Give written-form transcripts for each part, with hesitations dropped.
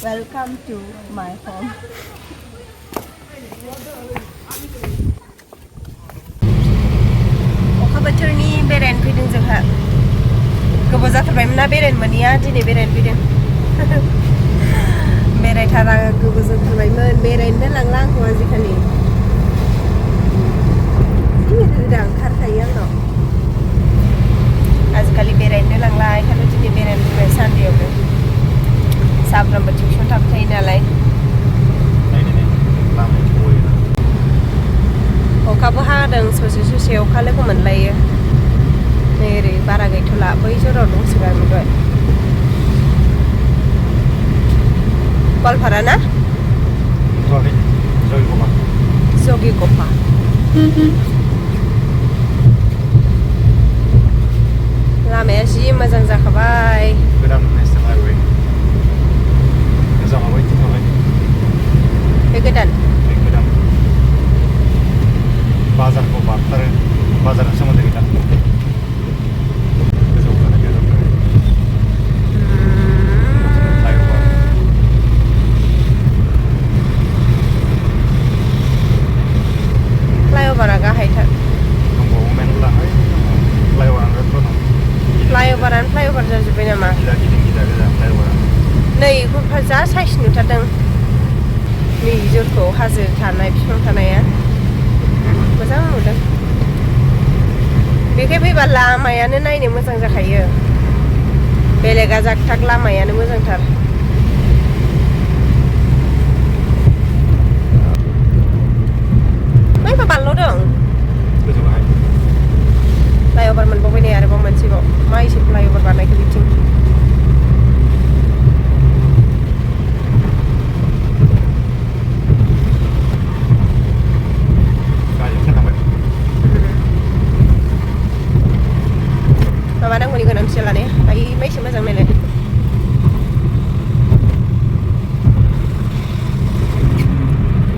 Welcome to my home. अखा बोथोरनि बेरायनो फैदों जोंहा गोबाव जाथारबायमोन ना बेरायनो मोनिया दिनै बेरायनो फैदों बेरायथारा गोबाव जाथारबायमोन बेरायनो लांला आंखौ आजिखालि रोदा ओंखारखायो आंनाव आजिखालि बेरायनो लांला ओंखायनो दिनै बेरायनो फैबाय सानदेआवनो सानफ्रामबो टिउसन थाबाय थायो नालाय अखाबो हादों ससे ससे अखा लोगो मोनलायो नै ओरै बारा गैथ'ला बै जराव दंसोगारमोन दहाय गवालपारा ना जगिगफा लामाया जि मोजां जाखाबाय गोदान नेसनेल हाइवे मोजां माबायदि थाबाय बे गोदान बाजारखौ बारथारो बाजारनि सोमोन्दै गैला गोजौ फ्लाइअभारा गाहायथार दंबावो मेनला फ्लाइअभारानो फ्लाइअभार जाजोब्बाय नामा नै जा साइज नुथारदों नै जरखौ हाजो थानाय बिफां थानाया मोजां नुदों बेखै फैबा लामायानो नायनो मोजां जाखायो बेलेगा जागथाग लामायानो मोजांथार माइबा बानल'दों फ्लाइअभार मोनबावबाय नै आरोबाव मोनसेबाव मा एसे फ्लाइअभार बानायखो बिथिं माबा नांगौनि गोनांथि जाला ने आइ माइसे मोजां नायलाय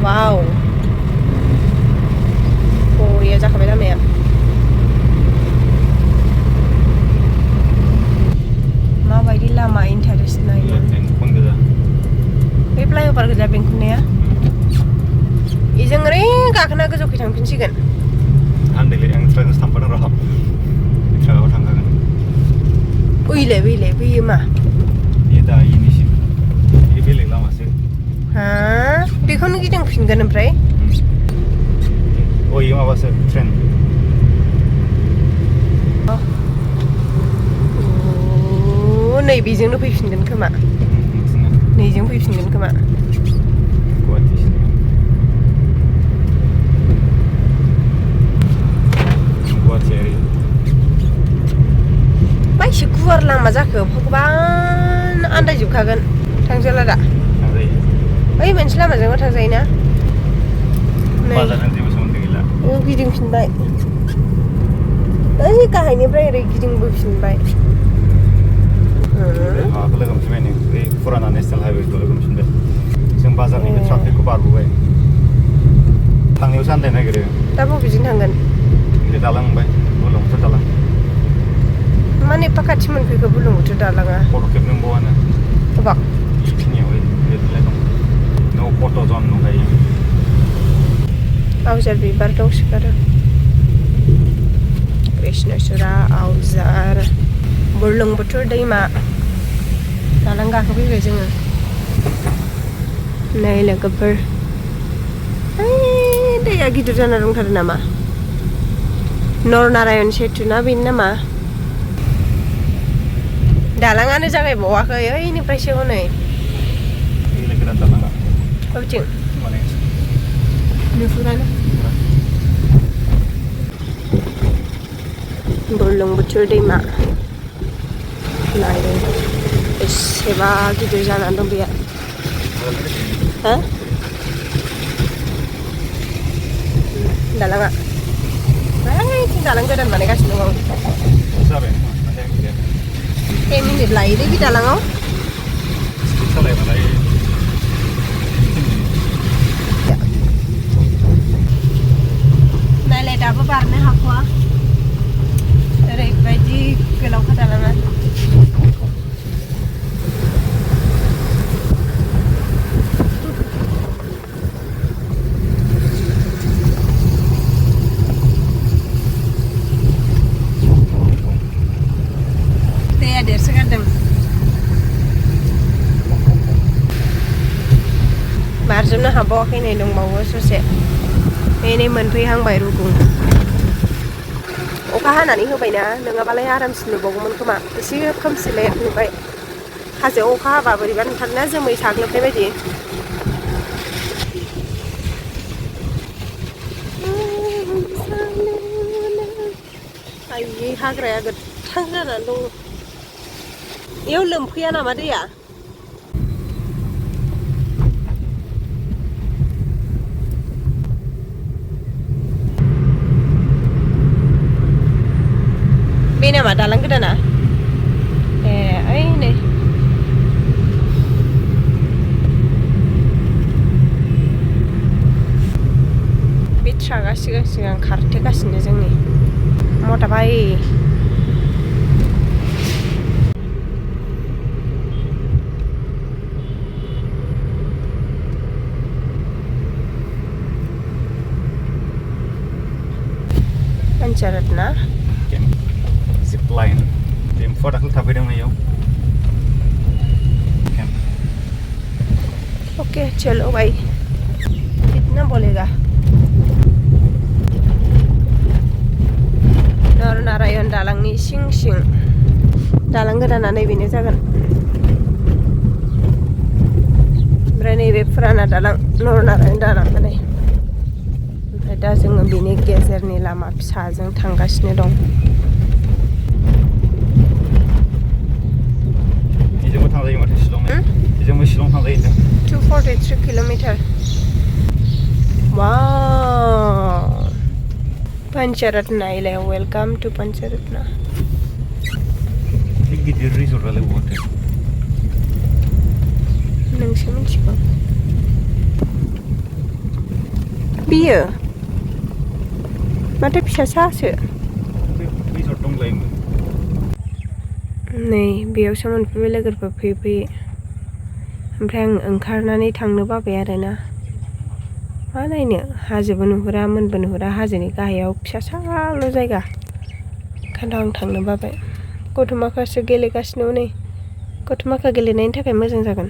वाव बरिया जाखाबाय लामाया माबायदि लामा इन्टारेस्ट नायनो बे फ्लाइअभार गोजा बेंखननाया बेजों ओरै गाखोना गोजौखै थांफिनसिगोन आन्दायलै आं ट्रेनजों थांफादों र' ट्रेनाव थांखागोन बैलाय बैयो मा बे दा इनिसिम बे बेलेग लामासो हा बेखौनो गिदिंफिनगोन ओमफ्राय इयो माबासो ट्रेन नै बेजोंनो फैफिनगोन खोमा नैजों फैफिनगोन खोमा मा एसे गुवार लामा जाखो भगबान आन्दायजोबखागोन थांजाला दा ओइ मोनसे लामाजोंबो थांजायोना गिदिंफिनबाय ओइ गाहायनिफ्राय ओरै गिदिंबोफिनबाय माबाखौ लोगो मोनफिनबाय नों बे फुराना नेसनेल हाइवेखौ लोगो मोनफिनबाय जों बाजारनिफ्राय ट्राफिकखौ बारबोबाय थांनायावसो आन्दायनो नागिरो दा बबेजों थांगोन बे दालां मोनबाय बुरलुंबुथुर दालां माने एफा खाथि मोनफैखो बुरलुंबुथुर दालाङा फट' खेबनांगौआनो हाबाब बेखिनियाव लिरनाय दं नो फट' जन दंखायो आवजार बिबार दंसोगारो कृष्णचुरा आवजार बुरलुंबुथुर दैमा दालां गाखोफैबाय जोङो नै लोगोफोर दैया गिदिर जाना दंथारो नामा नरनारायण सेतु ना बेनो नामा दालाङानो जागायबावाखै ओइनिफ्रायसो हनै बबेथिं नुहुरानो बुरलुंबुथुर दैमा नायदों एसेबा गिदिर जानानै दं बेयो हा दालाङा ओइथिं दालां गोदान बानायगासिनो दं 10 मिनिट लायोलै बे दालाङाव नायलाय दाबो बारनो हाख'वा ओरैबायदि गोलावखा दालाङा थांजोबनो हाबावाखै नै दंबावो ससे नै मोनफैहांबाय रुगुं अखा हानानै होबायना नङाबालाय आरामसे नुबावगौमोन खोमा एसे खोमसिलाय नुबाय हाजोआव अखा हाबा बोरैबा नुथारोना जोमै साग्लोबनाय बायदि आयै हाग्राया गोथां जानानै दङ बेयाव लोमफैया नामा दैया बे नामा दालां गोदाना ए ओइ नै बे ट्राकआ सिगां सिगां खारथेगासिनो जोंनि मथाबाय Pancharatna zip line info dakhil थाफैदों बेयाव ओके चलो भाई कितना बोलेगा नरनारायण दालांनि सिं सिं दालां गोदाना नैबेनो जागोन ओमफ्राय नैबे फुराना दालां नरनारायण दालां नै ओमफ्राय दा जोङो बेनि गेजेरनि लामा फिसाजों थांगासिनो दं बेजोंबो थांजायो माथो शिलं बेजोंबो शिलं थांजायो 243 किलोमीटर वाव Pancharatna ile welcome to Pancharatna गिदिर रिजर्टआलाय बहाथो नोंसो मिथिगौ बियो माथो फिसासासो रिजर्ट दंलायोमोन नै बेयावसो मोनफैबाय लोगोफोर फैयै फैयै ओमफ्राय आं ओंखारनानै थांनो बाबाय आरोना मा नायनो हाजोबो नुहुरा मोनबो नुहुरा हाजोनि गाहायाव फिसासाल' जायगा ओंखायनो आं थांनो बाबाय गथ'माखासो गेलेगासिनो नै गथ'माखा गेलेनायनि थाखाय मोजां जागोन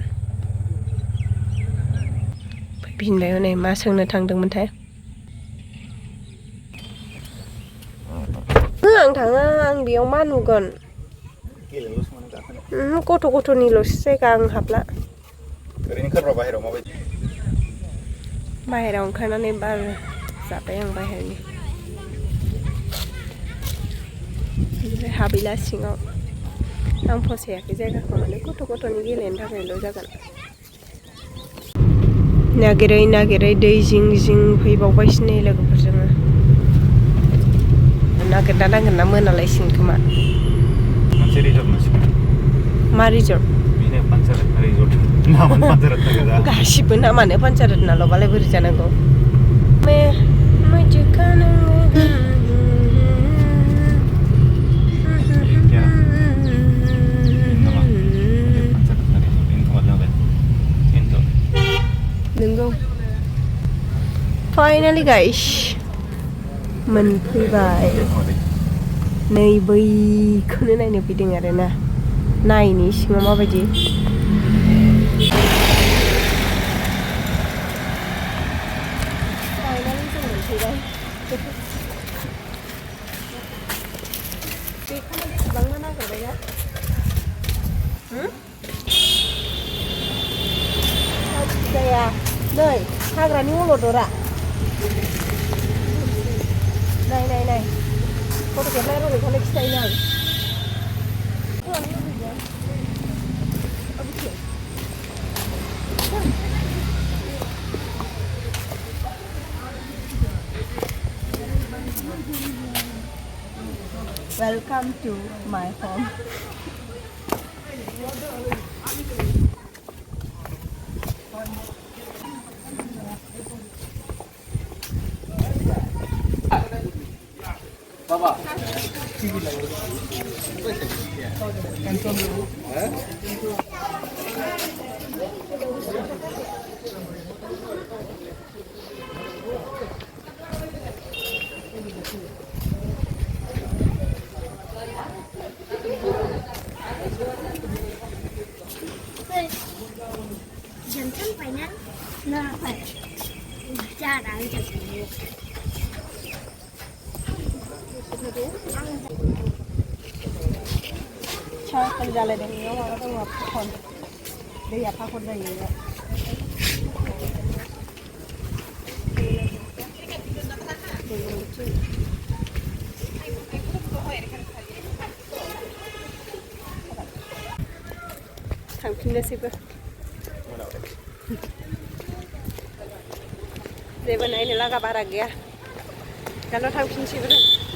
फैफिनबाय हनै मा सोंनो थांदोंमोनथाय आं थाङा आं बेयाव मा नुगोन गथ'निल'सो जायगा आं हाबला ओरैनो ओंखारबा बाहेरायाव माबायदि बाहेरायाव ओंखारनानै बार जाबाय आं बाहेरनि ओमफ्राय हाबैला सिङाव आं फसायाखै जायगाखौ माने गथ'नि गेलेनो थाखायल' जागोन नागिरै नागिरै दै जिं जिं फैबावबायसो नै लोगोफोरजों नागिरना मोनालायसिगोन खोमा मोनसे रिजर्ट मोनसिगोन मा रिजर्ट बेनो पान्चारात्ना रिजर्ट नामानो पान्चारात्ना गोजा गासिबो नामानो पान्चारात्नाल'बालाय बोरै जानांगौ नंगौ फाइनालि गाइस मोनफैबाय नै बैखौनो नायनो फैदों आरोना नायनि सिङाव माबायदि फाइनालि जों मोनफैबाय बेखौनो बेसेबांनो नागिरबाय ना जाया नै हाग्रानि अलदरा नाय फट' खेबनाय रलेखौनो खिथायो आं Welcome to my home. Baba. Chơi con ra lại để nó mà nó ngập con đây là pha con này nữa thằng kia nó xếp Deh, benar ini lah kabar lagi ya. Kalau tahu kunci berapa?